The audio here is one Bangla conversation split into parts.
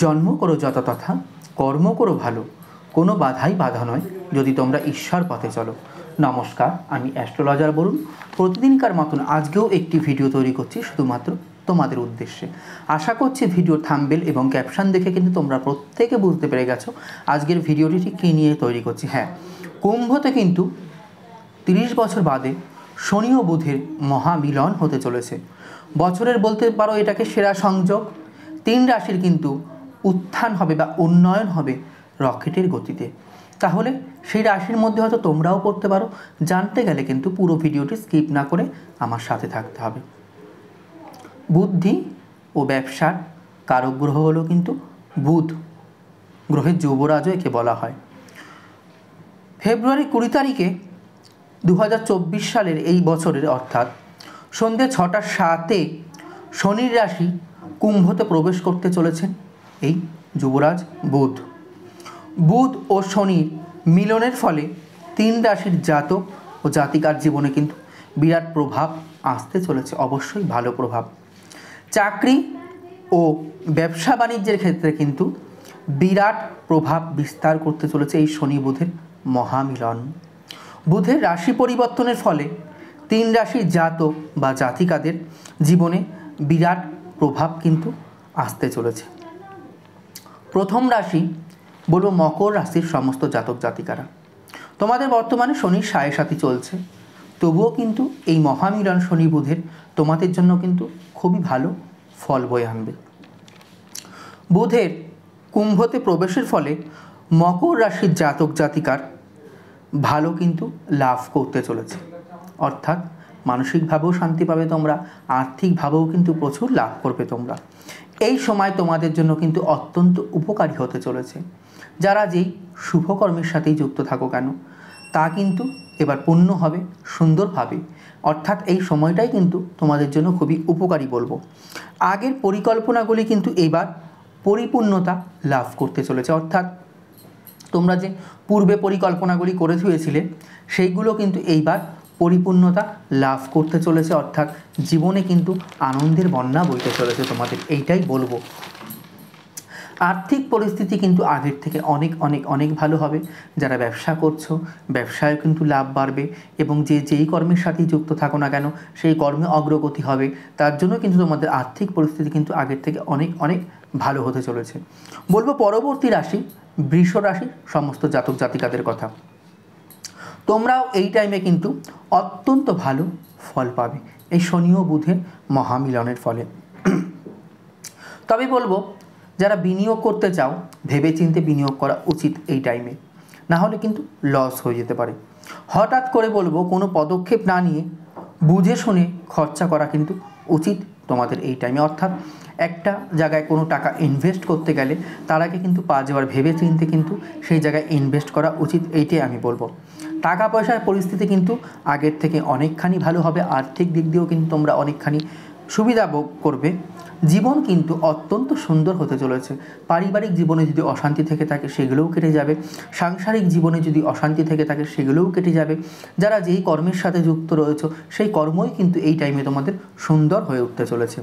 জন্ম করো যত তথা, কর্ম করো ভালো, কোনো বাধাই বাধা নয় যদি তোমরা ঈশ্বর পথে চলো। নমস্কার, আমি অ্যাস্ট্রোলজার বরুণ। প্রতিদিনকার মতন আজকেও একটি ভিডিও তৈরি করছি শুধুমাত্র তোমাদের উদ্দেশ্যে। আশা করছি ভিডিওর থাম্বনেল এবং ক্যাপশন দেখে কিন্তু তোমরা প্রত্যেকে বুঝতে পেরে গেছো আজকের ভিডিওটি ঠিক কী নিয়ে তৈরি করছি। হ্যাঁ, কুম্ভতে কিন্তু 30 বছর বাদে শনি ও বুধের মহামিলন হতে চলেছে। বছরের বলতে পারো এটাকে সেরা সংযোগ। 3 রাশির কিন্তু উত্থান হবে বা উন্নয়ন হবে রকেটের গতিতে। তাহলে সেই রাশির মধ্যে হয়তো তোমরাও পড়তে পারো। জানতে গেলে কিন্তু পুরো ভিডিওটি স্কিপ না করে আমার সাথে থাকতে হবে। বুদ্ধি ও ব্যবসার কারক গ্রহ হলো কিন্তু বুধ, গ্রহের যুবরাজও একে বলা হয়। ফেব্রুয়ারি 20 তারিখে 2024 সালের এই বছরের অর্থাৎ সন্ধ্যে 6টা 7-এ শনির রাশি কুম্ভতে প্রবেশ করতে চলেছেন এই যুবরাজ বুধ। বুধ ও শনির মিলনের ফলে 3 রাশির জাতক ও জাতিকার জীবনে কিন্তু বিরাট প্রভাব আসতে চলেছে, অবশ্যই ভালো প্রভাব। চাকরি ও ব্যবসা বাণিজ্যের ক্ষেত্রে কিন্তু বিরাট প্রভাব বিস্তার করতে চলেছে এই শনি বুধের মহামিলন। বুধের রাশি পরিবর্তনের ফলে 3 রাশির জাতক বা জাতিকাদের জীবনে বিরাট প্রভাব কিন্তু আসতে চলেছে। প্রথম রাশি বলবো মকর রাশির সমস্ত জাতক জাতিকারা। তোমাদের বর্তমানে শনির 7.5 চলছে, তবুও কিন্তু এই মহামিলন শনি বুধের তোমাদের জন্য কিন্তু খুবই ভালো ফল বয়ে আনবে। বুধের কুম্ভতে প্রবেশের ফলে মকর রাশির জাতক জাতিকার ভালো কিন্তু লাভ করতে চলেছে, অর্থাৎ মানসিকভাবেও শান্তি পাবে তোমরা, আর্থিকভাবেও কিন্তু প্রচুর লাভ করবে তোমরা। এই সময় তোমাদের জন্য কিন্তু অত্যন্ত উপকারী হতে চলেছে। যারা যেই শুভকর্মের সাথেই যুক্ত থাকো কেন তা কিন্তু এবার পূর্ণ হবে সুন্দরভাবে, অর্থাৎ এই সময়টাই কিন্তু তোমাদের জন্য খুবই উপকারী বলবো। আগের পরিকল্পনাগুলি কিন্তু এবার পরিপূর্ণতা লাভ করতে চলেছে, অর্থাৎ তোমরা যে পূর্বে পরিকল্পনাগুলি করে ধুয়েছিলে সেইগুলো কিন্তু এইবার পরিপূর্ণতা লাভ করতে চলেছে, অর্থাৎ জীবনে কিন্তু আনন্দের বন্যা বইতে চলেছে তোমাদের, এইটাই বলবো। আর্থিক পরিস্থিতি কিন্তু আগের থেকে অনেক অনেক অনেক ভালো হবে। যারা ব্যবসা করছো ব্যবসায় কিন্তু লাভ বাড়বে এবং যেই কর্মের সাথেই যুক্ত থাকো না কেন সেই কর্মে অগ্রগতি হবে। তার জন্য কিন্তু তোমাদের আর্থিক পরিস্থিতি কিন্তু আগের থেকে অনেক অনেক ভালো হতে চলেছে। বলবো পরবর্তী রাশি বৃষ রাশি সমস্ত জাতক জাতিকাদের কথা। তোমরাও এই টাইমে কিন্তু অত্যন্ত ভালো ফল পাবে এই শনি ও বুধের মহামিলনের ফলে। তবে বলবো যারা বিনিয়োগ করতে চাও ভেবেচিন্তে বিনিয়োগ করা উচিত এই টাইমে, না হলে কিন্তু লস হয়ে যেতে পারে। হঠাৎ করে বলবো কোনো পদক্ষেপ না নিয়ে বুঝে শুনে খরচা করা কিন্তু উচিত তোমাদের এই টাইমে, অর্থাৎ একটা জায়গায় কোনো টাকা ইনভেস্ট করতে গেলে তার আগে কিন্তু 5 বার ভেবে চিন্তে কিন্তু সেই জায়গায় ইনভেস্ট করা উচিত, এইটাই আমি বলবো। টাকা পয়সার পরিস্থিতি কিন্তু আগের থেকে অনেকখানি ভালো হবে, আর্থিক দিক দিয়েও কিন্তু তোমরা অনেকখানি সুবিধা ভোগ করবে। জীবন কিন্তু অত্যন্ত সুন্দর হতে চলেছে। পারিবারিক জীবনে যদি অশান্তি থেকে থাকে সেগুলোও কেটে যাবে, সাংসারিক জীবনে যদি অশান্তি থেকে থাকে সেগুলোও কেটে যাবে। যারা যেই কর্মের সাথে যুক্ত রয়েছে সেই কর্মই কিন্তু এই টাইমে তোমাদের সুন্দর হয়ে উঠতে চলেছে।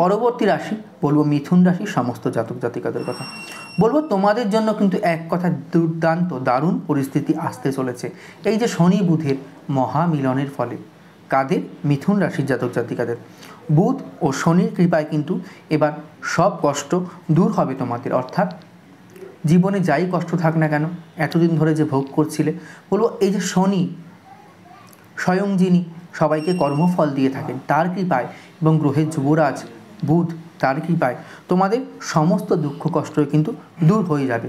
পরবর্তী রাশি বলবো মিথুন রাশির সমস্ত জাতক জাতিকাদের কথা। বলবো তোমাদের জন্য কিন্তু এক কথা দুর্দান্ত দারুণ পরিস্থিতি আসতে চলেছে এই যে শনি বুধের মহামিলনের ফলে। কাদের? মিথুন রাশির জাতক জাতিকাদের। বুধ ও শনির কৃপায় কিন্তু এবার সব কষ্ট দূর হবে তোমাদের, অর্থাৎ জীবনে যাই কষ্ট থাক না কেন এতদিন ধরে যে ভোগ করছিলে, বলবো এই যে শনি স্বয়ং যিনি সবাইকে কর্মফল দিয়ে থাকেন তার কৃপায় এবং গ্রহের যুবরাজ বুধ তার কৃপায় তোমাদের সমস্ত দুঃখ কষ্ট কিন্তু দূর হয়ে যাবে।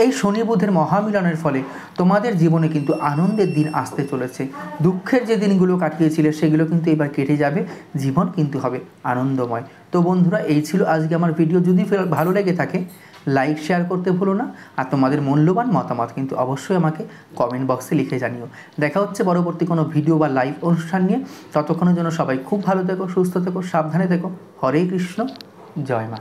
এই শনি বুধের মহামিলনের ফলে তোমাদের জীবনে কিন্তু আনন্দের দিন আসতে চলেছে। দুঃখের যে দিনগুলো কাটিয়েছিলে সেগুলো কিন্তু এবার কেটে যাবে, জীবন কিন্তু হবে আনন্দময়। তো বন্ধুরা, এই ছিল আজকে আমার ভিডিও। যদি ভালো লেগে থাকে লাইক শেয়ার করতে ভুলো না, আর তোমাদের মূল্যবান মতামত কিন্তু অবশ্যই আমাকে কমেন্ট বক্সে লিখে জানিও। দেখা হচ্ছে পরবর্তী কোনো ভিডিও বা লাইভ অনুষ্ঠান নিয়ে। ততক্ষণের জন্য সবাই খুব ভালো থেকো, সুস্থ থেকো, সাবধানে থেকো। হরে কৃষ্ণ, জয় মা।